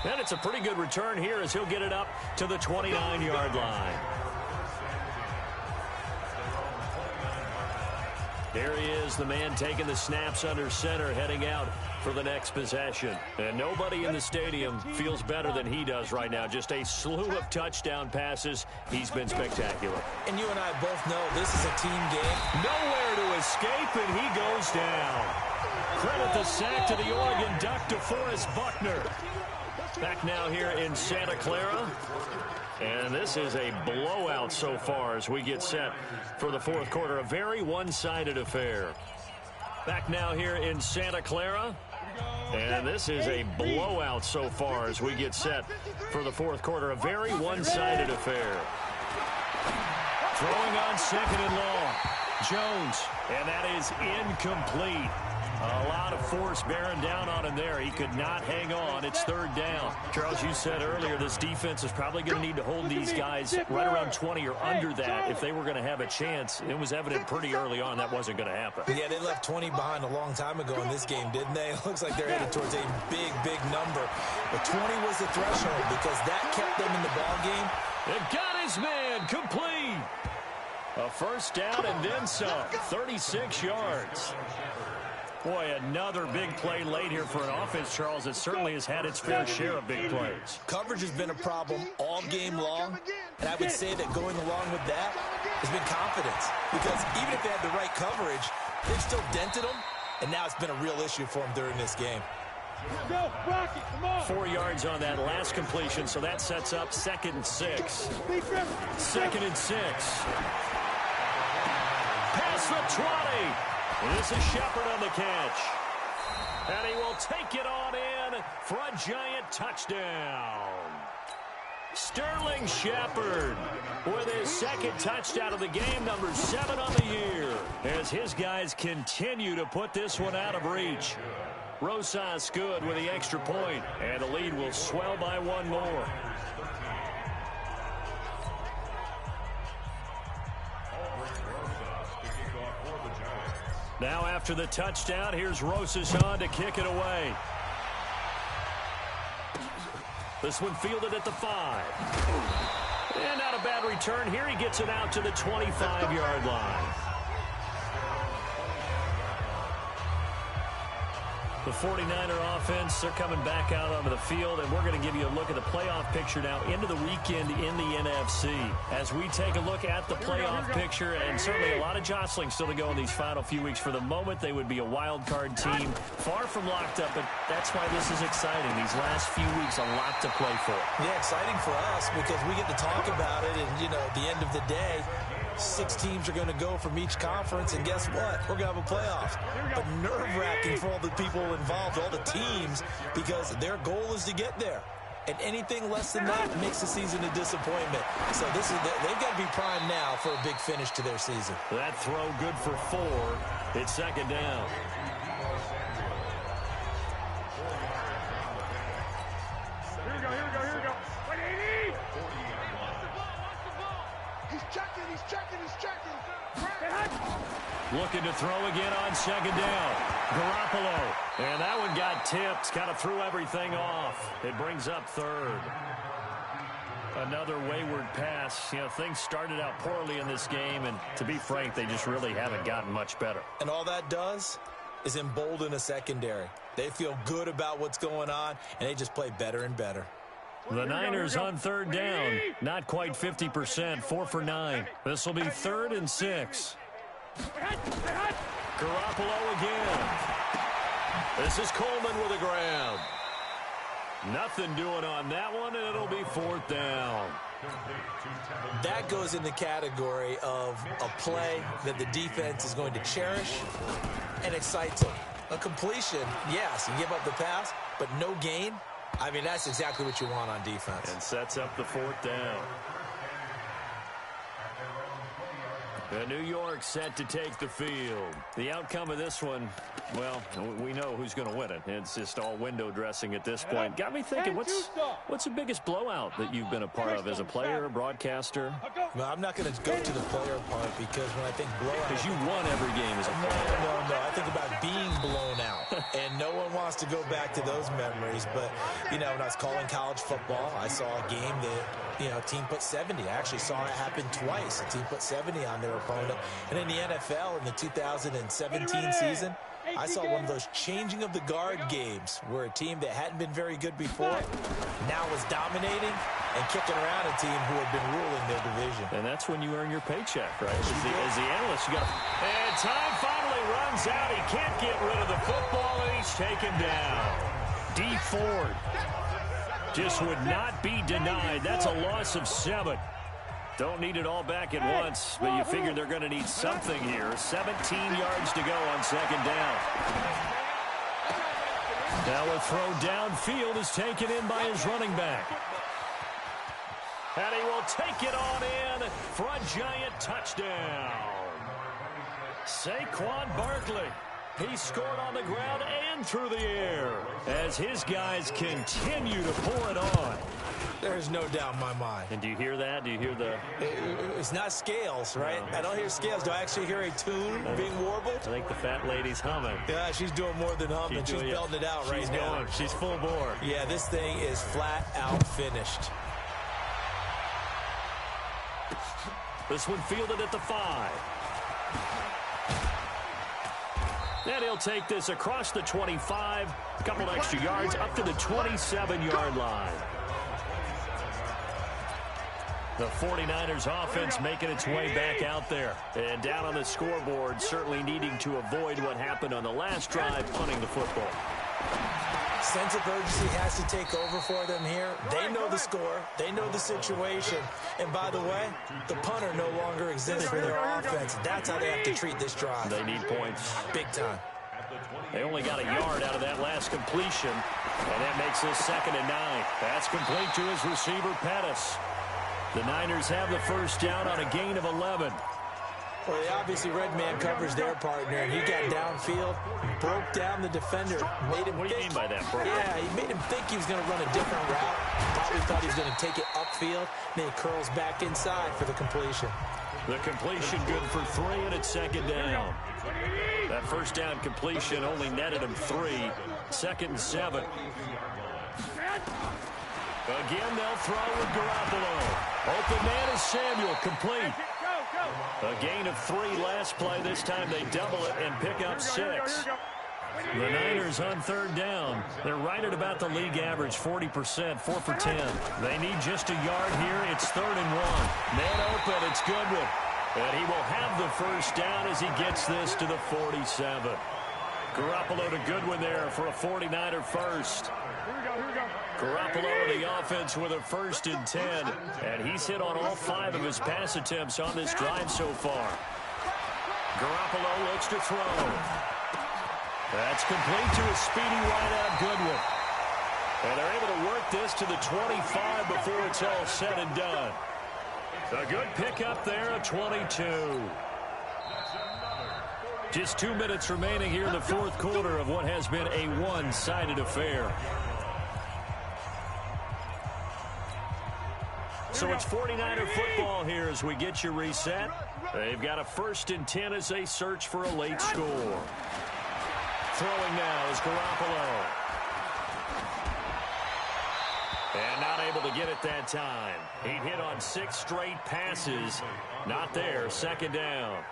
And it's a pretty good return here as he'll get it up to the 29-yard line. There he is, the man taking the snaps under center, heading out for the next possession. And nobody in the stadium feels better than he does right now. Just a slew of touchdown passes. He's been spectacular. And you and I both know this is a team game. Nowhere to escape, and he goes down. Credit the sack to the Oregon Duck, DeForest Buckner. Back now here in Santa Clara. And this is a blowout so far as we get set for the 4th quarter. A very one-sided affair. Back now here in Santa Clara. And this is a blowout so far as we get set for the 4th quarter. A very one-sided affair. Throwing on 2nd and long. Jones. And that is incomplete. A lot of force bearing down on him there. He could not hang on. It's 3rd down. Charles, you said earlier this defense is probably going to need to hold these guys right around 20 or under that if they were going to have a chance. It was evident pretty early on that wasn't going to happen. Yeah, they left 20 behind a long time ago in this game, didn't they? It looks like they're headed towards a big, big number. But 20 was the threshold because that kept them in the ball game. They've got his man complete. A first down and then some. 36 yards. Boy, another big play late here for an offense, Charles, that certainly has had its fair share of big plays. Coverage has been a problem all game long, and I would say that going along with that, has been confidence. Because even if they had the right coverage, they've still dented them, and now it's been a real issue for them during this game. Go, Rocky, come on. 4 yards on that last completion, so that sets up 2nd and 6. 2nd and 6. Past the 20. This is Shepard on the catch. And he will take it on in for a giant touchdown. Sterling Shepard with his 2nd touchdown of the game, number 7 on the year, as his guys continue to put this one out of reach. Rosas good with the extra point, and the lead will swell by 1 more. Now after the touchdown, here's Rosas on to kick it away. This one fielded at the 5. And not a bad return here. He gets it out to the 25-yard line. The 49er offense, they're coming back out onto the field, and we're going to give you a look at the playoff picture now into the weekend in the NFC. As we take a look at the playoff picture, and certainly a lot of jostling still to go in these final few weeks. For the moment, they would be a wild card team, far from locked up, but that's why this is exciting. These last few weeks, a lot to play for. Yeah, exciting for us because we get to talk about it, and, you know, at the end of the day, 6 teams are going to go from each conference, and guess what? We're going to have a playoff. But nerve-wracking for all the people involved, all the teams, because their goal is to get there. And anything less than that makes the season a disappointment. So they've got to be primed now for a big finish to their season. That throw good for 4. It's 2nd down. Here we go. Wait, 80! He's checking. Looking to throw again on 2nd down. Garoppolo. And that one got tipped. Kind of threw everything off. It brings up 3rd. Another wayward pass. You know, things started out poorly in this game, and to be frank, they just really haven't gotten much better. And all that does is embolden a secondary. They feel good about what's going on, and they just play better and better. The Niners on 3rd down. Not quite 50%. 4 for 9. This will be 3rd and 6. Garoppolo again. This is Coleman with a grab. Nothing doing on that one, and it'll be 4th down. That goes in the category of a play that the defense is going to cherish and excites them. A completion, yes, you give up the pass, but no gain. I mean, that's exactly what you want on defense. And sets up the 4th down. New York set to take the field. The outcome of this one, well, we know who's going to win it. It's just all window dressing at this point. Got me thinking, what's the biggest blowout that you've been a part of as a player, a broadcaster? Well, I'm not going to go to the player part because when I think blowout... Because you won every game as a player. No. I think about being blown out. And no one wants to go back to those memories. But, you know, when I was calling college football, I saw a game that, you know, a team put 70. I actually saw it happen twice. A team put 70 on their opponent. And in the NFL, in the 2017 season, I saw one of those changing of the guard games where a team that hadn't been very good before now was dominating and kicking around a team who had been ruling their division. And that's when you earn your paycheck, right? As the analyst, you got. And time finally runs out. He can't get rid of the football, and he's taken down. D. Ford just would not be denied. That's a loss of 7. Don't need it all back at once, but you figure they're going to need something here. 17 yards to go on 2nd down. Now a throw downfield is taken in by his running back. And he will take it on in for a giant touchdown. Saquon Barkley. He scored on the ground and through the air as his guys continue to pour it on. There's no doubt in my mind. And do you hear that? Do you hear the... It's not scales, right? No. I don't hear scales. Do I actually hear a tune being warbled? I think the fat lady's humming. Yeah, she's doing more than humming. She's belting it out right now. She's full bore. Yeah, this thing is flat out finished. This one fielded at the 5. And he'll take this across the 25. A couple extra yards up to the 27-yard line. The 49ers offense making its way back out there. And down on the scoreboard, certainly needing to avoid what happened on the last drive, punting the football. Sense of urgency has to take over for them here. They know the score. They know the situation. And by the way, the punter no longer exists for their offense. That's how they have to treat this drive. They need points. Big time. They only got a yard out of that last completion. And that makes this 2nd and 9. That's complete to his receiver, Pettis. The Niners have the first down on a gain of 11. Well, they obviously red man covers their partner, and he got downfield, broke down the defender, made him What do you mean by that, bro? Yeah, he made him think he was going to run a different route. Probably thought he was going to take it upfield, then he curls back inside for the completion. The completion good for 3, and it's 2nd down. That first down completion only netted him 3. 2nd and 7. Again, they'll throw with Garoppolo. Open man is Samuel, complete. A gain of 3 last play. This time they double it and pick up 6. The Niners on 3rd down. They're right at about the league average, 40%, 4 for 10. They need just a yard here. It's 3rd and 1. Man open, it's Goodwin. And he will have the first down as he gets this to the 47. Garoppolo to Goodwin there for a 49er first. Garoppolo in the offense with a 1st and 10. And he's hit on all 5 of his pass attempts on this drive so far. Garoppolo looks to throw. That's complete to a speedy wideout Goodwin. And they're able to work this to the 25 before it's all said and done. A good pickup there, a 22. Just 2 minutes remaining here in the 4th quarter of what has been a one-sided affair. So it's 49er football here as we get you reset. They've got a 1st and 10 as they search for a late score. Throwing now is Garoppolo. And not able to get it that time. He hit on 6 straight passes. Not there, 2nd down.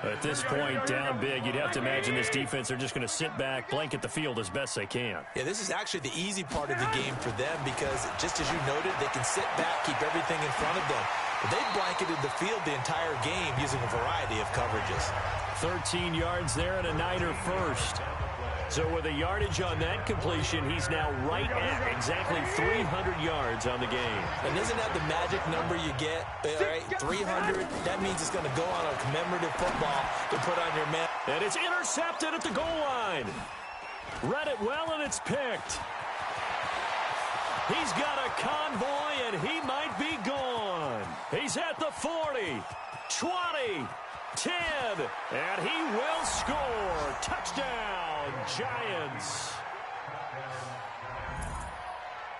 At this point, down big, you'd have to imagine this defense, they're just going to sit back, blanket the field as best they can. Yeah, this is actually the easy part of the game for them because, just as you noted, they can sit back, keep everything in front of them. But they've blanketed the field the entire game using a variety of coverages. 13 yards there and a Niner first. So with a yardage on that completion, he's now right at exactly 300 yards on the game. And isn't that the magic number you get? All right, 300. That means it's going to go on a commemorative football to put on your man. And it's intercepted at the goal line. Read it well, and it's picked. He's got a convoy, and he might be gone. He's at the 40, 20, 10, and he will score. Touchdown, Giants.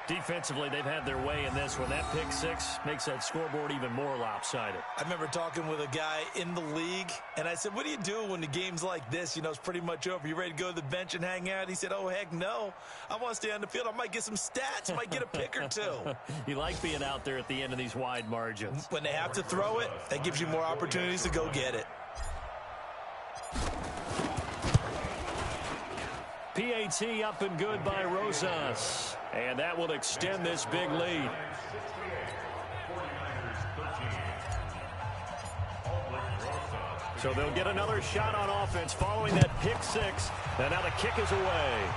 Defensively, they've had their way in this one. That pick 6 makes that scoreboard even more lopsided. I remember talking with a guy in the league, and I said, what do you do when the game's like this? You know, it's pretty much over. You ready to go to the bench and hang out? He said, oh, heck no. I want to stay on the field. I might get some stats. I might get a pick or 2. You like being out there at the end of these wide margins. When they have to throw it, that gives you more opportunities to go get it. PAT up and good by Rosas. And that will extend this big lead. So they'll get another shot on offense following that pick 6. And now the kick is away.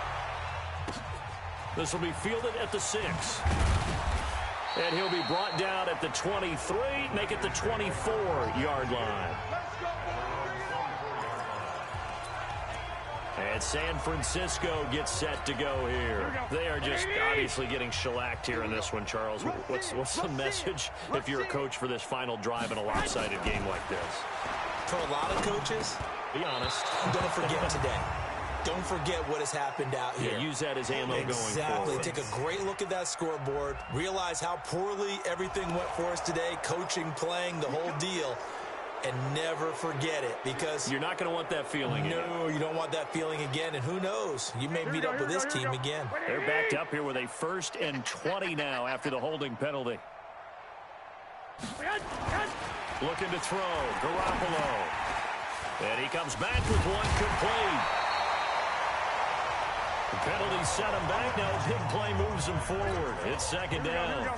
This will be fielded at the 6. And he'll be brought down at the 23, make it the 24-yard line. And San Francisco gets set to go here. They are just obviously getting shellacked here in this one, Charles. What's the message if you're a coach for this final drive in a lopsided game like this? For a lot of coaches, be honest. Don't forget today. Don't forget what has happened out here. Yeah, use that as ammo going forward. Exactly. Take a great look at that scoreboard. Realize how poorly everything went for us today. Coaching, playing, the whole deal. And never forget it, because you're not going to want that feeling again. No, you don't want that feeling again. And who knows? You may meet up with this team again. They're backed up here with a 1st and 20 now after the holding penalty. Looking to throw. Garoppolo. And he comes back with one complete. The penalty set him back. Now a big play moves him forward. It's 2nd down.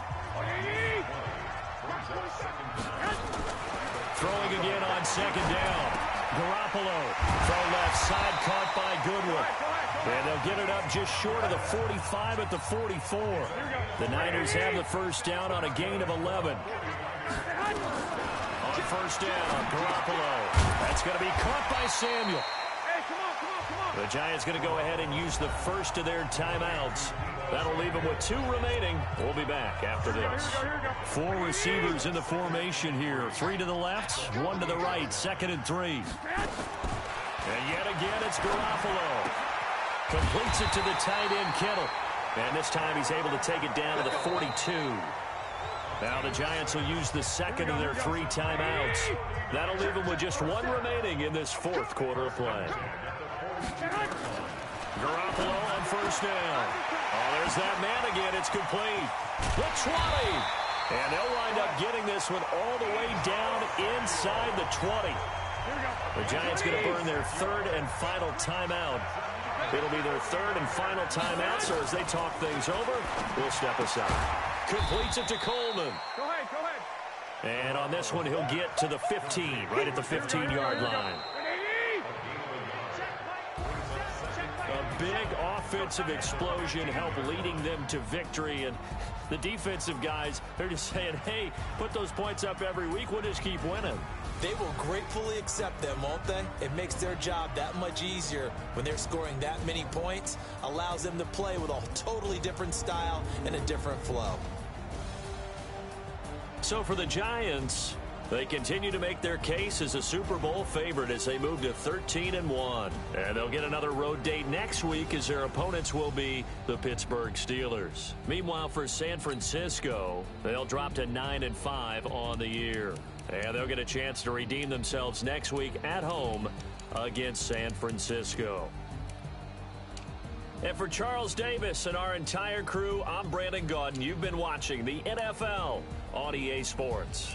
Throwing again on second down. Garoppolo from left side, caught by Goodwin. And they'll get it up just short of the 45 at the 44. The Niners have the first down on a gain of 11. On first down, Garoppolo. That's going to be caught by Samuel. The Giants going to go ahead and use the first of their timeouts. That'll leave them with 2 remaining. We'll be back after this. 4 receivers in the formation here. 3 to the left, 1 to the right. 2nd and 3. And yet again, it's Garoppolo. Completes it to the tight end, Kittle. And this time he's able to take it down to the 42. Now the Giants will use the second of their 3 timeouts. That'll leave them with just 1 remaining in this 4th quarter of play. Garoppolo on first down. Oh, there's that man again. It's complete. The 20. And they'll wind up getting this one all the way down inside the 20. The Giants going to burn their 3rd and final timeout. It'll be their 3rd and final timeout, so as they talk things over, we'll step aside. Completes it to Coleman. Go ahead. And on this one, he'll get to the 15, right at the 15-yard line. A big offensive explosion helped leading them to victory. And the defensive guys, they're just saying, hey, put those points up every week. We'll just keep winning. They will gratefully accept them, won't they? It makes their job that much easier when they're scoring that many points. Allows them to play with a totally different style and a different flow. So for the Giants, they continue to make their case as a Super Bowl favorite as they move to 13-1. And they'll get another road date next week as their opponents will be the Pittsburgh Steelers. Meanwhile, for San Francisco, they'll drop to 9-5 on the year. And they'll get a chance to redeem themselves next week at home against San Francisco. And for Charles Davis and our entire crew, I'm Brandon Gaudin. You've been watching the NFL on EA Sports.